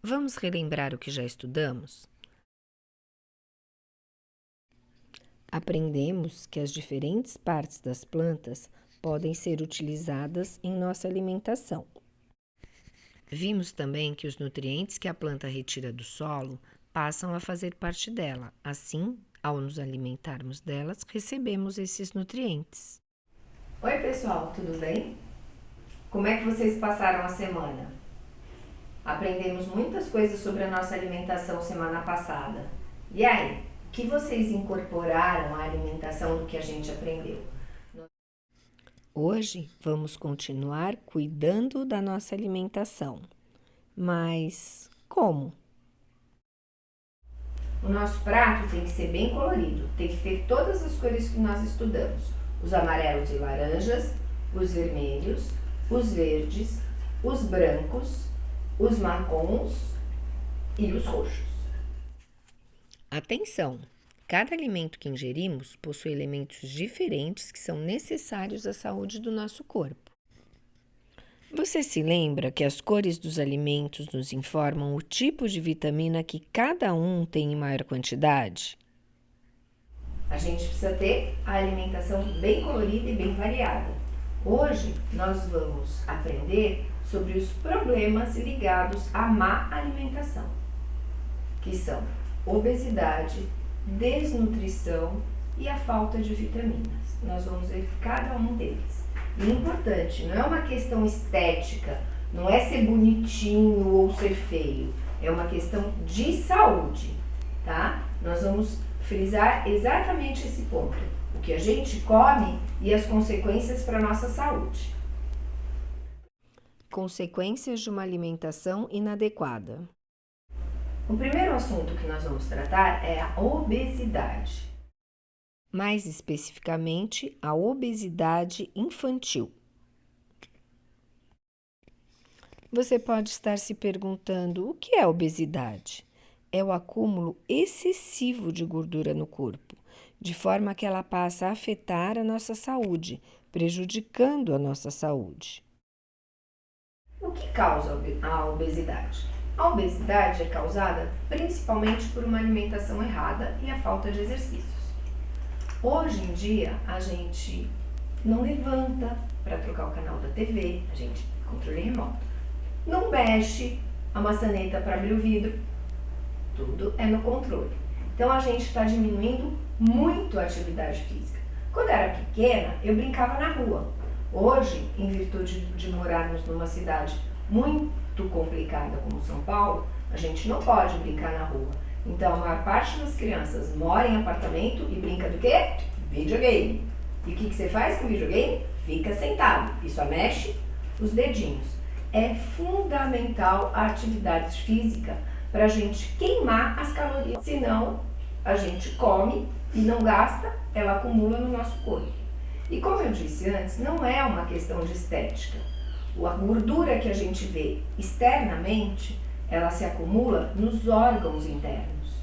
Vamos relembrar o que já estudamos? Aprendemos que as diferentes partes das plantas podem ser utilizadas em nossa alimentação. Vimos também que os nutrientes que a planta retira do solo passam a fazer parte dela. Assim, ao nos alimentarmos delas, recebemos esses nutrientes. Oi pessoal, tudo bem? Como é que vocês passaram a semana? Aprendemos muitas coisas sobre a nossa alimentação semana passada. E aí, o que vocês incorporaram à alimentação do que a gente aprendeu? Hoje vamos continuar cuidando da nossa alimentação. Mas como? O nosso prato tem que ser bem colorido, tem que ter todas as cores que nós estudamos: os amarelos e laranjas, os vermelhos, os verdes, os brancos, os marrons e os roxos. Atenção! Cada alimento que ingerimos possui elementos diferentes que são necessários à saúde do nosso corpo. Você se lembra que as cores dos alimentos nos informam o tipo de vitamina que cada um tem em maior quantidade? A gente precisa ter a alimentação bem colorida e bem variada. Hoje nós vamos aprender sobre os problemas ligados à má alimentação, que são obesidade, desnutrição e a falta de vitaminas. Nós vamos ver cada um deles. E importante, não é uma questão estética, não é ser bonitinho ou ser feio, é uma questão de saúde, tá? Nós vamos frisar exatamente esse ponto, o que a gente come e as consequências para a nossa saúde. Consequências de uma alimentação inadequada. O primeiro assunto que nós vamos tratar é a obesidade. Mais especificamente, a obesidade infantil. Você pode estar se perguntando: o que é obesidade? É o acúmulo excessivo de gordura no corpo, de forma que ela passa a afetar a nossa saúde, prejudicando a nossa saúde. O que causa a obesidade? A obesidade é causada principalmente por uma alimentação errada e a falta de exercícios. Hoje em dia, a gente não levanta para trocar o canal da TV, a gente controle remoto. Não mexe a maçaneta para abrir o vidro, tudo é no controle. Então a gente está diminuindo muito a atividade física. Quando eu era pequena, eu brincava na rua. Hoje, em virtude de morarmos numa cidade muito complicada como São Paulo, a gente não pode brincar na rua. Então a maior parte das crianças mora em apartamento e brinca do quê? Videogame. E o que você faz com o videogame? Fica sentado e só mexe os dedinhos. É fundamental a atividade física para a gente queimar as calorias. Senão, a gente come e não gasta, ela acumula no nosso corpo. E como eu disse antes, não é uma questão de estética. A gordura que a gente vê externamente, ela se acumula nos órgãos internos.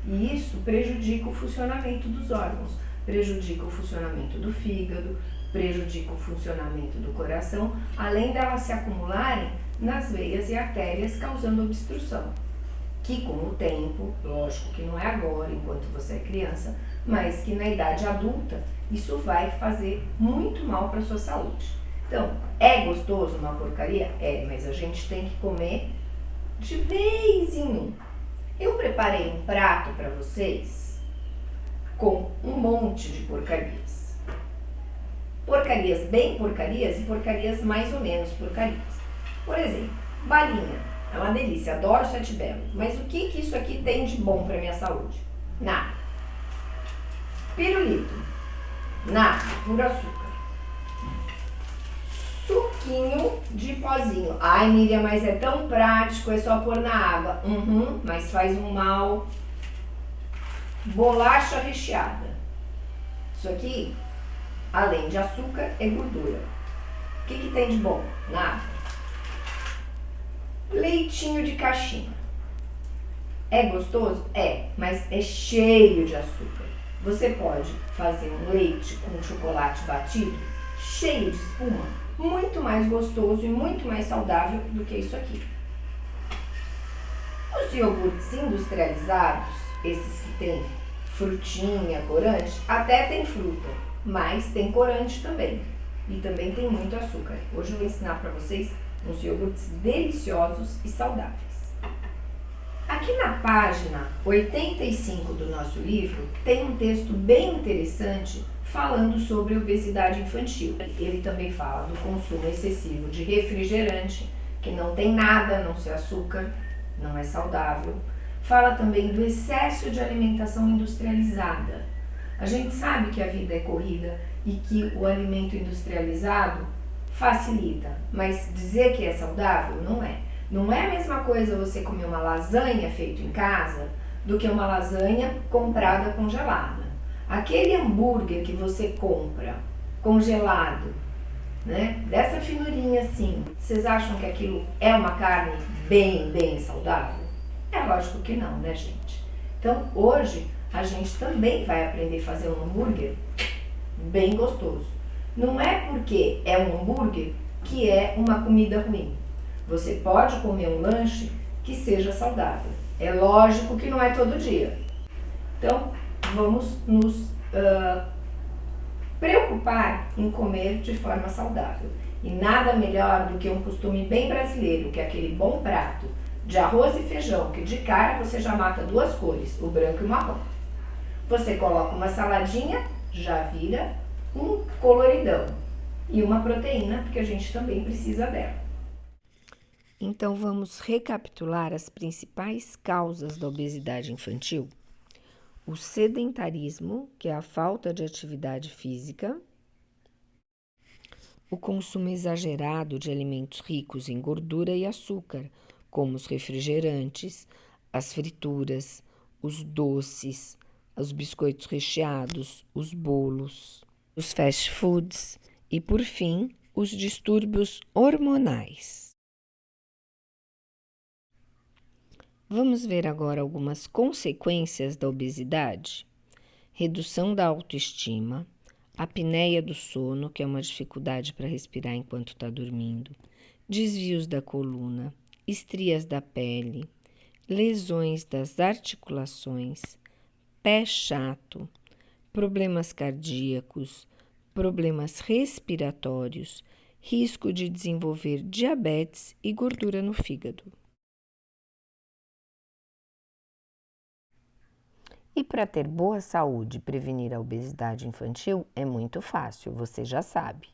E isso prejudica o funcionamento dos órgãos, prejudica o funcionamento do fígado, prejudica o funcionamento do coração, além delas se acumularem nas veias e artérias, causando obstrução. Que com o tempo, lógico que não é agora, enquanto você é criança, mas que na idade adulta, isso vai fazer muito mal para a sua saúde. Então, é gostoso uma porcaria? É, mas a gente tem que comer de vez em um. Eu preparei um prato para vocês com um monte de porcarias. Porcarias bem porcarias e porcarias mais ou menos porcarias. Por exemplo, balinha. É uma delícia, adoro sete belo. Mas o que isso aqui tem de bom para minha saúde? Nada. Pirulito. Nada, puro açúcar. Suquinho de pozinho. Ai, Miriam, mas é tão prático, é só pôr na água. Mas faz um mal. Bolacha recheada. Isso aqui, além de açúcar, é gordura. O que tem de bom? Nada. Leitinho de caixinha. É gostoso? É, mas é cheio de açúcar. Você pode fazer um leite com chocolate batido, cheio de espuma, muito mais gostoso e muito mais saudável do que isso aqui. Os iogurtes industrializados, esses que têm frutinha, corante, até tem fruta, mas tem corante também. E também tem muito açúcar. Hoje eu vou ensinar para vocês uns iogurtes deliciosos e saudáveis. Aqui na página 85 do nosso livro tem um texto bem interessante falando sobre obesidade infantil. Ele também fala do consumo excessivo de refrigerante, que não tem nada a não ser açúcar, não é saudável. Fala também do excesso de alimentação industrializada. A gente sabe que a vida é corrida e que o alimento industrializado facilita, mas dizer que é saudável não é. Não é a mesma coisa você comer uma lasanha feita em casa do que uma lasanha comprada congelada. Aquele hambúrguer que você compra congelado, né, dessa finurinha assim, vocês acham que aquilo é uma carne bem saudável? É lógico que não, né, gente? Então, hoje, a gente também vai aprender a fazer um hambúrguer bem gostoso. Não é porque é um hambúrguer que é uma comida ruim. Você pode comer um lanche que seja saudável. É lógico que não é todo dia. Então, vamos nos preocupar em comer de forma saudável. E nada melhor do que um costume bem brasileiro, que é aquele bom prato de arroz e feijão, que de cara você já mata duas cores, o branco e o marrom. Você coloca uma saladinha, já vira um coloridão. E uma proteína, porque a gente também precisa dela. Então, vamos recapitular as principais causas da obesidade infantil. O sedentarismo, que é a falta de atividade física. O consumo exagerado de alimentos ricos em gordura e açúcar, como os refrigerantes, as frituras, os doces, os biscoitos recheados, os bolos, os fast foods e, por fim, os distúrbios hormonais. Vamos ver agora algumas consequências da obesidade. Redução da autoestima, apneia do sono, que é uma dificuldade para respirar enquanto está dormindo, desvios da coluna, estrias da pele, lesões das articulações, pé chato, problemas cardíacos, problemas respiratórios, risco de desenvolver diabetes e gordura no fígado. E para ter boa saúde e prevenir a obesidade infantil é muito fácil, você já sabe.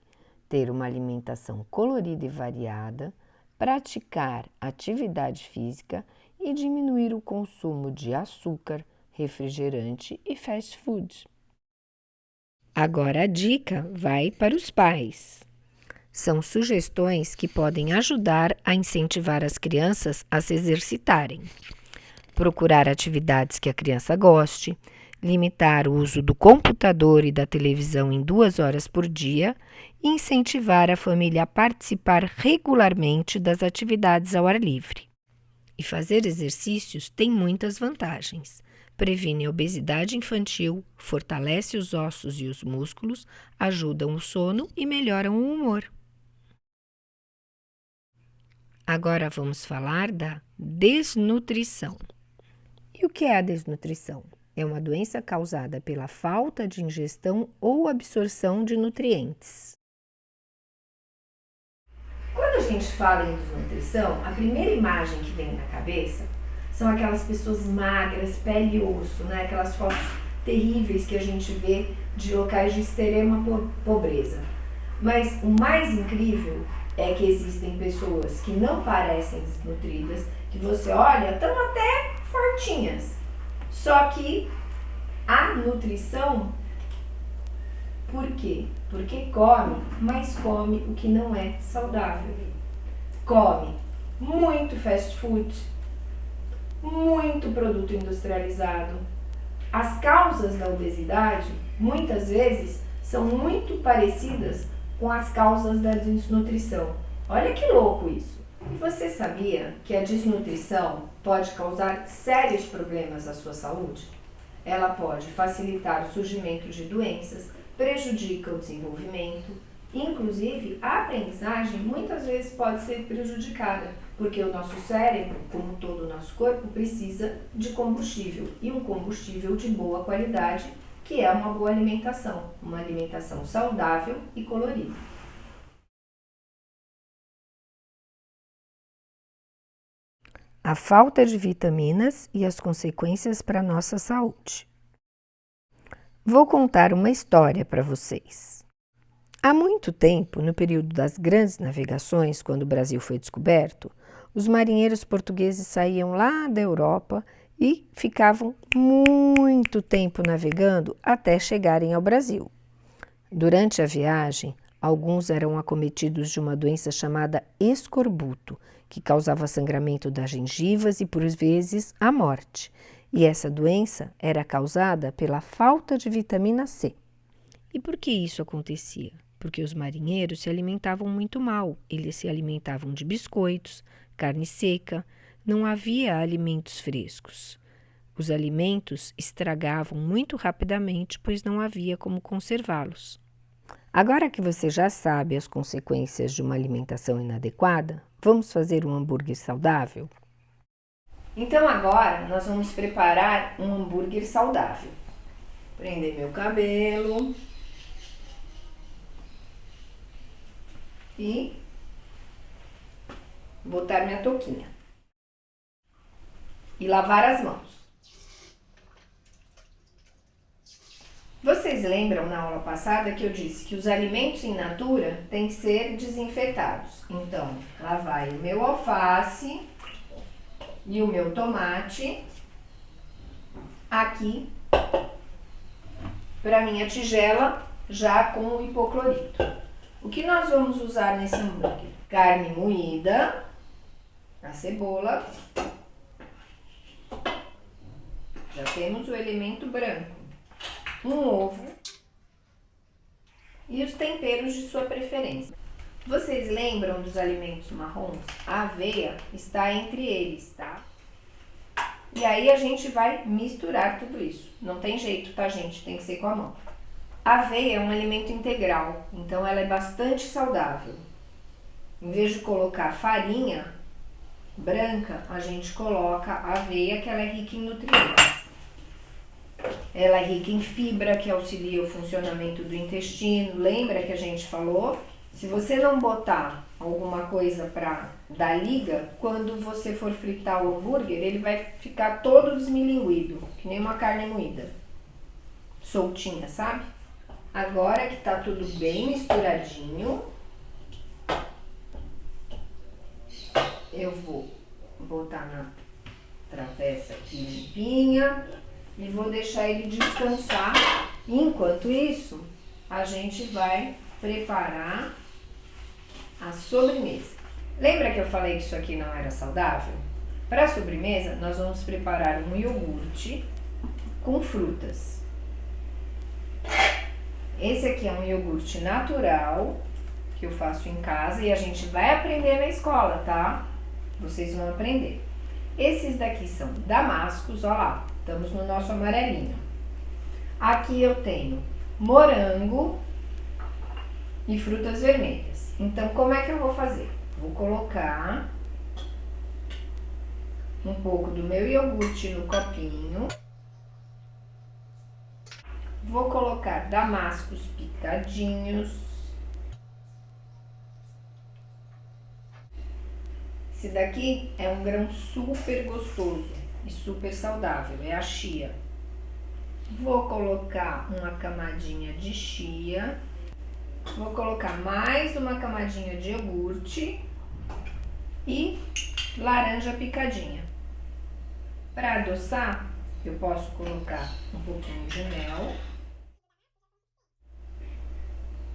Ter uma alimentação colorida e variada, praticar atividade física e diminuir o consumo de açúcar, refrigerante e fast food. Agora a dica vai para os pais. São sugestões que podem ajudar a incentivar as crianças a se exercitarem. Procurar atividades que a criança goste, limitar o uso do computador e da televisão em 2 horas por dia e incentivar a família a participar regularmente das atividades ao ar livre. E fazer exercícios tem muitas vantagens. Previne a obesidade infantil, fortalece os ossos e os músculos, ajudam o sono e melhoram o humor. Agora vamos falar da desnutrição. E o que é a desnutrição? É uma doença causada pela falta de ingestão ou absorção de nutrientes. Quando a gente fala em desnutrição, a primeira imagem que vem na cabeça são aquelas pessoas magras, pele e osso, né? Aquelas fotos terríveis que a gente vê de locais de extrema pobreza. Mas o mais incrível é que existem pessoas que não parecem desnutridas, que você olha, estão até fortinhas. Só que a nutrição, por quê? Porque come, mas come o que não é saudável. Come muito fast food, muito produto industrializado. As causas da obesidade, muitas vezes, são muito parecidas com as causas da desnutrição. Olha que louco isso! E você sabia que a desnutrição pode causar sérios problemas à sua saúde? Ela pode facilitar o surgimento de doenças, prejudica o desenvolvimento, Inclusive, a aprendizagem muitas vezes pode ser prejudicada, porque o nosso cérebro, como todo o nosso corpo, precisa de combustível, e um combustível de boa qualidade, que é uma boa alimentação, uma alimentação saudável e colorida. A falta de vitaminas e as consequências para a nossa saúde. Vou contar uma história para vocês. Há muito tempo, no período das grandes navegações, quando o Brasil foi descoberto, os marinheiros portugueses saíam lá da Europa e ficavam muito tempo navegando até chegarem ao Brasil. Durante a viagem, alguns eram acometidos de uma doença chamada escorbuto, que causava sangramento das gengivas e, por vezes, a morte. E essa doença era causada pela falta de vitamina C. E por que isso acontecia? Porque os marinheiros se alimentavam muito mal. Eles se alimentavam de biscoitos, carne seca, não havia alimentos frescos. Os alimentos estragavam muito rapidamente, pois não havia como conservá-los. Agora que você já sabe as consequências de uma alimentação inadequada, vamos fazer um hambúrguer saudável? Então agora nós vamos preparar um hambúrguer saudável. Prender meu cabelo e botar minha touquinha e lavar as mãos. Vocês lembram na aula passada que eu disse que os alimentos in natura têm que ser desinfetados. Então, lá vai o meu alface e o meu tomate aqui para minha tigela já com o hipoclorito. O que nós vamos usar nesse hambúrguer? Carne moída, a cebola, já temos o elemento branco, um ovo e os temperos de sua preferência. Vocês lembram dos alimentos marrons? A aveia está entre eles, tá? E aí a gente vai misturar tudo isso. Não tem jeito, tá, gente? Tem que ser com a mão. A aveia é um alimento integral, então ela é bastante saudável. Em vez de colocar farinha branca, a gente coloca a aveia, que ela é rica em nutrientes. Ela é rica em fibra, que auxilia o funcionamento do intestino. Lembra que a gente falou? Se você não botar alguma coisa para dar liga, quando você for fritar o hambúrguer, ele vai ficar todo desmilinguido, que nem uma carne moída, soltinha, sabe? Agora que tá tudo bem misturadinho, eu vou botar na travessa aqui limpinha e vou deixar ele descansar. Enquanto isso, a gente vai preparar a sobremesa. Lembra que eu falei que isso aqui não era saudável? Para a sobremesa, nós vamos preparar um iogurte com frutas. Esse aqui é um iogurte natural, que eu faço em casa e a gente vai aprender na escola, tá? Vocês vão aprender. Esses daqui são damascos, ó lá, estamos no nosso amarelinho. Aqui eu tenho morango e frutas vermelhas. Então, como é que eu vou fazer? Vou colocar um pouco do meu iogurte no copinho. Vou colocar damascos picadinhos. Esse daqui é um grão super gostoso e super saudável, é a chia. Vou colocar uma camadinha de chia. Vou colocar mais uma camadinha de iogurte e laranja picadinha. Para adoçar, eu posso colocar um pouquinho de mel,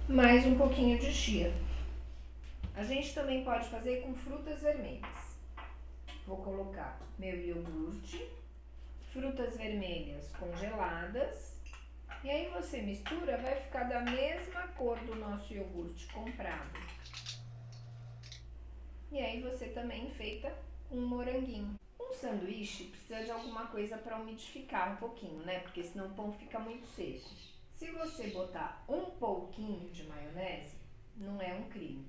mais um pouquinho de chia. A gente também pode fazer com frutas vermelhas. Vou colocar meu iogurte, frutas vermelhas congeladas, e aí você mistura, vai ficar da mesma cor do nosso iogurte comprado. E aí você também enfeita com um moranguinho. Um sanduíche precisa de alguma coisa para umidificar um pouquinho, né? Porque senão o pão fica muito seco. Se você botar um pouquinho de maionese, não é um crime.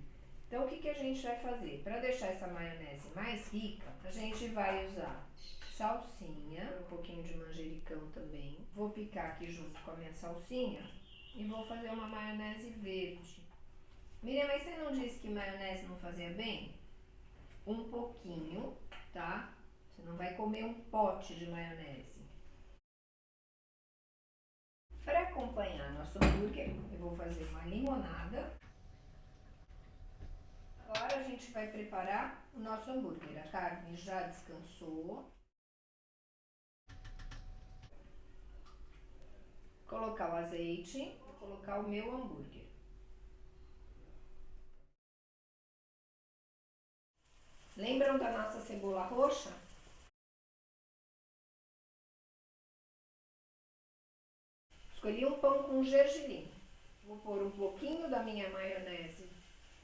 Então, o que a gente vai fazer? Para deixar essa maionese mais rica, a gente vai usar salsinha, um pouquinho de manjericão também. Vou picar aqui junto com a minha salsinha e vou fazer uma maionese verde. Miriam, mas você não disse que maionese não fazia bem? Um pouquinho, tá? Você não vai comer um pote de maionese. Para acompanhar nosso hambúrguer, eu vou fazer uma limonada. Agora a gente vai preparar o nosso hambúrguer. A carne já descansou. Colocar o azeite, vou colocar o meu hambúrguer. Lembram da nossa cebola roxa? Escolhi um pão com gergelim. Vou pôr um pouquinho da minha maionese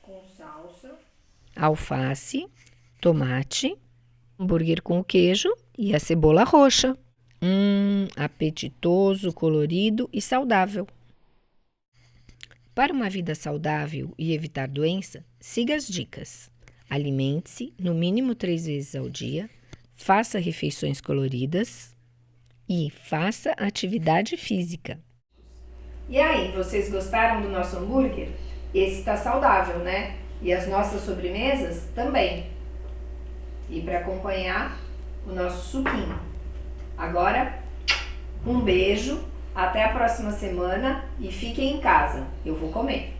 com salsa, alface, tomate, hambúrguer com queijo e a cebola roxa. Apetitoso, colorido e saudável. Para uma vida saudável e evitar doença, siga as dicas. Alimente-se no mínimo 3 vezes ao dia, faça refeições coloridas e faça atividade física. E aí, vocês gostaram do nosso hambúrguer? Esse tá saudável, né? E as nossas sobremesas também. E para acompanhar, o nosso suquinho. Agora, um beijo, até a próxima semana e fiquem em casa. Eu vou comer.